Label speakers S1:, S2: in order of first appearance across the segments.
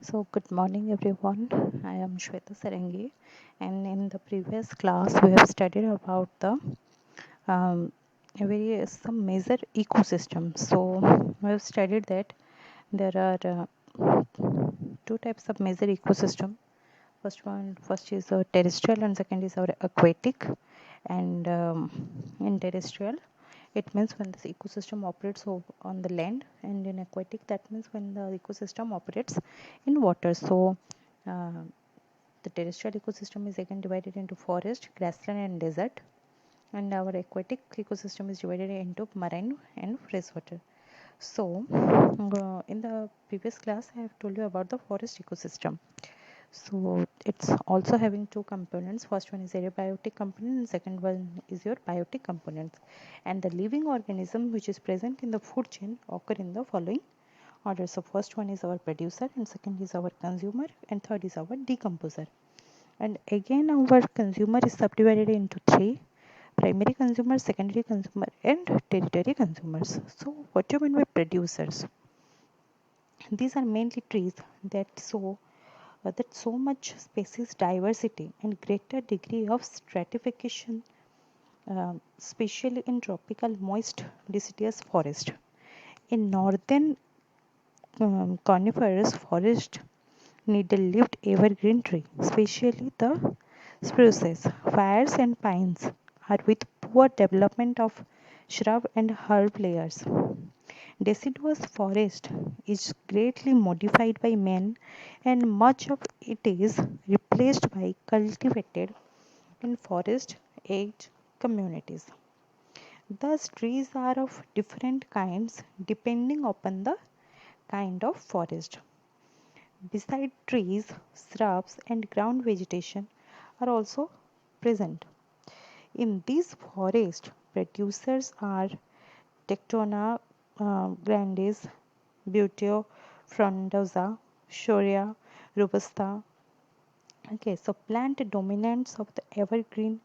S1: So, good morning everyone. I am Shweta Sarangi, and in the previous class, we have studied about the some major ecosystems. So, we have studied that there are two types of major ecosystem. First is terrestrial, and second is our aquatic. And in terrestrial, it means when this ecosystem operates on the land, and in aquatic, that means when the ecosystem operates in water. So, uh, the terrestrial ecosystem is again divided into forest, grassland, and desert, and our aquatic ecosystem is divided into marine and freshwater. So, in the previous class, I have told you about the forest ecosystem. So, it's also having two components. First one is abiotic component, and second one is your biotic components. And the living organism which is present in the food chain occur in the following order. So, first one is our producer, and second is our consumer, and third is our decomposer. And again, our consumer is subdivided into three: primary consumers, secondary consumer, and tertiary consumers. So, what do you mean by producers? These are mainly trees that so much species diversity and greater degree of stratification, especially in tropical moist deciduous forest. In northern coniferous forest, needle-leaved evergreen tree, especially the spruces, firs, and pines, are with poor development of shrub and herb layers. Deciduous forest is greatly modified by man, and much of it is replaced by cultivated and forest age communities. Thus, trees are of different kinds depending upon the kind of forest. Beside trees, shrubs, and ground vegetation are also present. In these forests, producers are Tectona grandis, Buteo frondosa, Shorea robusta. Okay, so plant dominants of the evergreen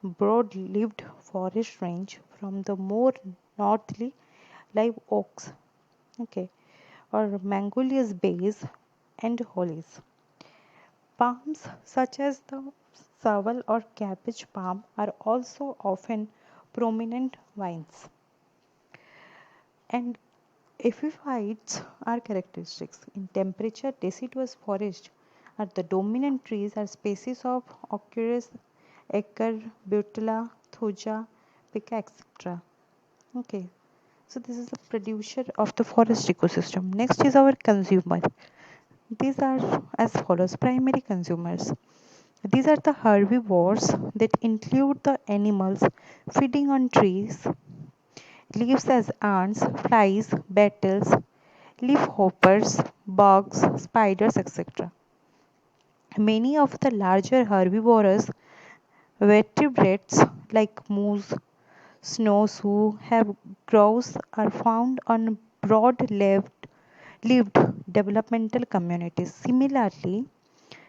S1: broad-leaved forest range from the more northerly live oaks, okay, or Mangolius bays and hollies. Palms such as the saval or cabbage palm are also often prominent vines. And epiphytes are characteristics. In temperature, deciduous forests are the dominant trees are species of Ocuris, Acer, Butula, Thuja, Pica, etc. Okay, so this is the producer of the forest ecosystem. Next is our consumer. These are as follows: primary consumers. These are the herbivores that include the animals feeding on trees, leaves as ants, flies, beetles, leafhoppers, bugs, spiders, etc. Many of the larger herbivorous vertebrates like moose, snowshoe, have grouse are found on broad-leaved developmental communities. Similarly,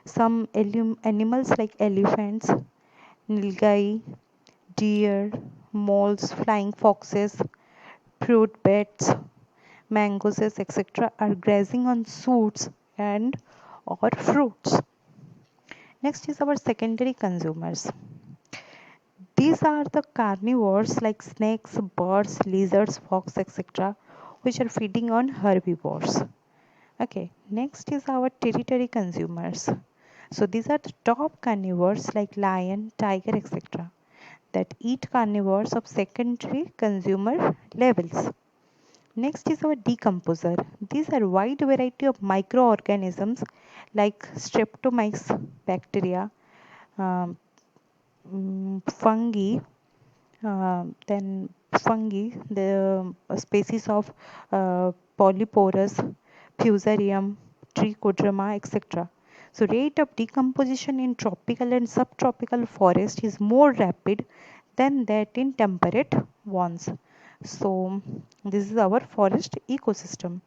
S1: some animals like elephants, nilgai, deer, moles, flying foxes, fruit bats, mangoes, etc. are grazing on shoots and or fruits. Next is our secondary consumers. These are the carnivores like snakes, birds, lizards, fox, etc., which are feeding on herbivores. Okay, next is our territory consumers. So these are the top carnivores like lion, tiger, etc., that eat carnivores of secondary consumer levels. Next is our decomposer. These are wide variety of microorganisms like streptomyces bacteria, um, fungi, then fungi, the species of Polyporus, Fusarium, Trichoderma, etc. So rate of decomposition in tropical and subtropical forest is more rapid than that in temperate ones. So this is our forest ecosystem.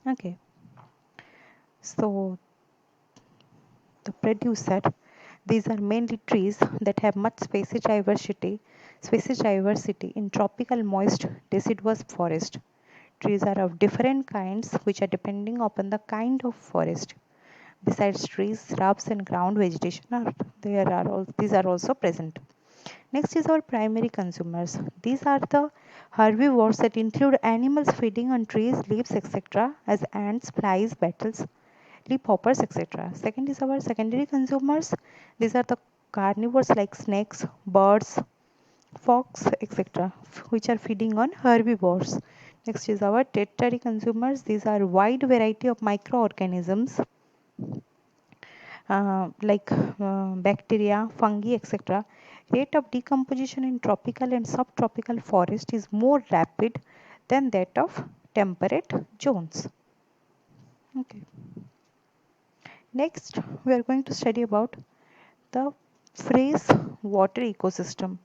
S1: Okay. So the producer, these are mainly trees that have much species diversity in tropical moist deciduous forest. trees are of different kinds which are depending upon the kind of forest. Besides trees, shrubs and ground vegetation these are also present. Next is our primary consumers. These are the herbivores that include animals feeding on trees, leaves, etc. as ants, flies, beetles, leafhoppers, etc. Second is our secondary consumers. These are the carnivores like snakes, birds, fox, etc., which are feeding on herbivores. Next is our tertiary consumers. These are wide variety of microorganisms bacteria, fungi, etc. Rate of decomposition in tropical and subtropical forest is more rapid than that of temperate zones. Okay. Next, we are going to study about the fresh water ecosystem.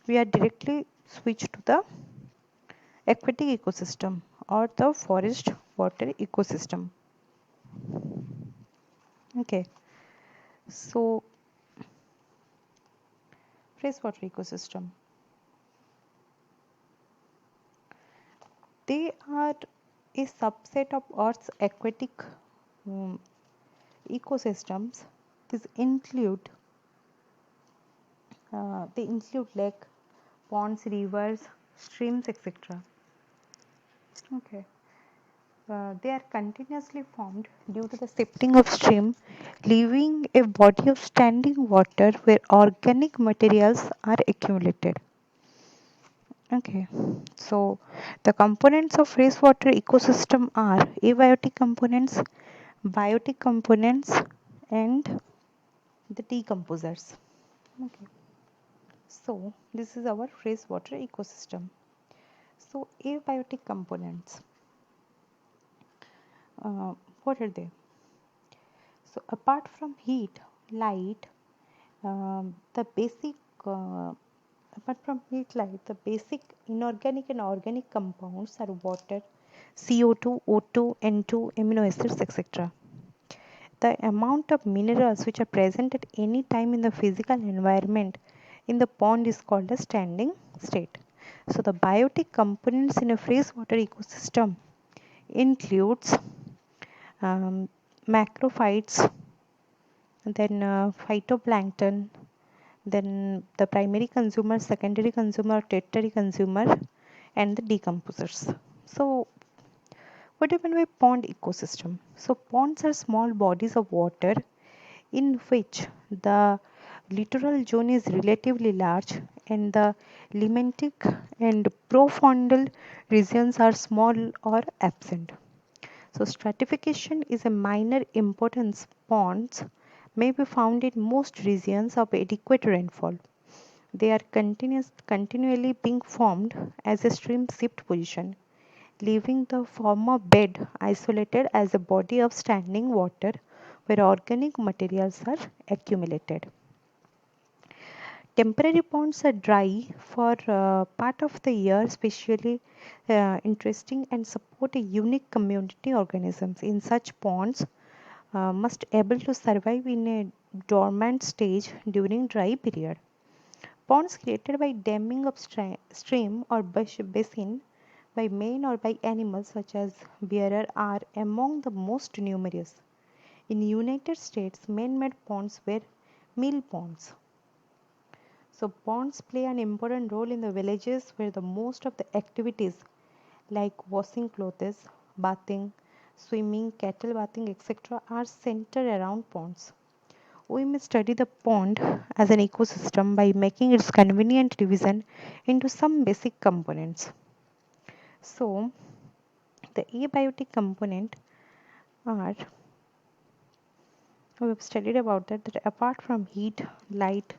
S1: We are directly switched to the aquatic ecosystem or the forest water ecosystem. Okay, so freshwater ecosystem. They are a subset of Earth's aquatic um, ecosystems. These include they include lake, ponds, rivers, streams, etc. Okay. They are continuously formed due to the shifting of stream, leaving a body of standing water where organic materials are accumulated. Okay, so the components of freshwater ecosystem are abiotic components, biotic components, and the decomposers. Okay, so this is our freshwater ecosystem. So abiotic components, uh, what are they? So apart from heat, light, the basic apart from heat light, the basic inorganic and organic compounds are water, CO2, O2, N2, amino acids, etc. The amount of minerals which are present at any time in the physical environment in the pond is called a standing state. So the biotic components in a freshwater ecosystem includes um, macrophytes, then phytoplankton, then the primary consumer, secondary consumer, tertiary consumer, and the decomposers. So what do you mean by pond ecosystem? So ponds are small bodies of water in which the littoral zone is relatively large and the limentic and profundal regions are small or absent. So stratification is a minor importance. Ponds may be found in most regions of adequate rainfall. They are continually being formed as a stream shift position, leaving the former bed isolated as a body of standing water where organic materials are accumulated. Temporary ponds are dry for part of the year, especially interesting and support a unique community organisms. In such ponds, must able to survive in a dormant stage during dry period. Ponds created by damming of stream or basin by man or by animals such as bearer are among the most numerous. In United States, man-made ponds were mill ponds. So ponds play an important role in the villages where the most of the activities like washing clothes, bathing, swimming, cattle bathing, etc. are centered around ponds. We may study the pond as an ecosystem by making its convenient division into some basic components. So, the abiotic component are we have studied about that apart from heat, light,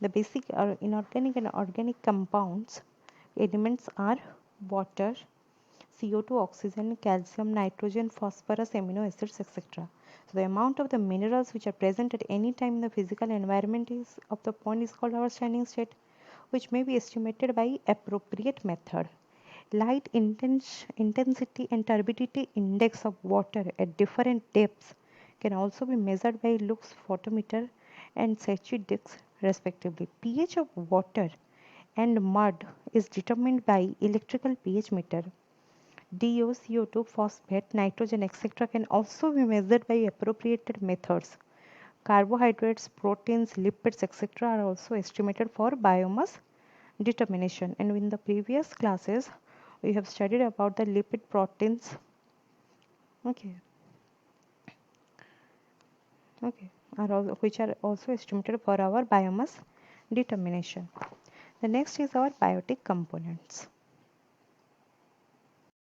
S1: the basic inorganic and organic compounds elements are water, CO2, oxygen, calcium, nitrogen, phosphorus, amino acids, etc. So the amount of the minerals which are present at any time in the physical environment of the pond is called our standing state, which may be estimated by appropriate method. Light intensity and turbidity index of water at different depths can also be measured by Lux photometer and Secchi discs respectively. pH of water and mud is determined by electrical pH meter. DO, CO2, phosphate, nitrogen, etc. can also be measured by appropriate methods. Carbohydrates, proteins, lipids, etc. are also estimated for biomass determination. And in the previous classes, we have studied about the lipid proteins. Okay, okay, which are also estimated for our biomass determination. The next is our biotic components.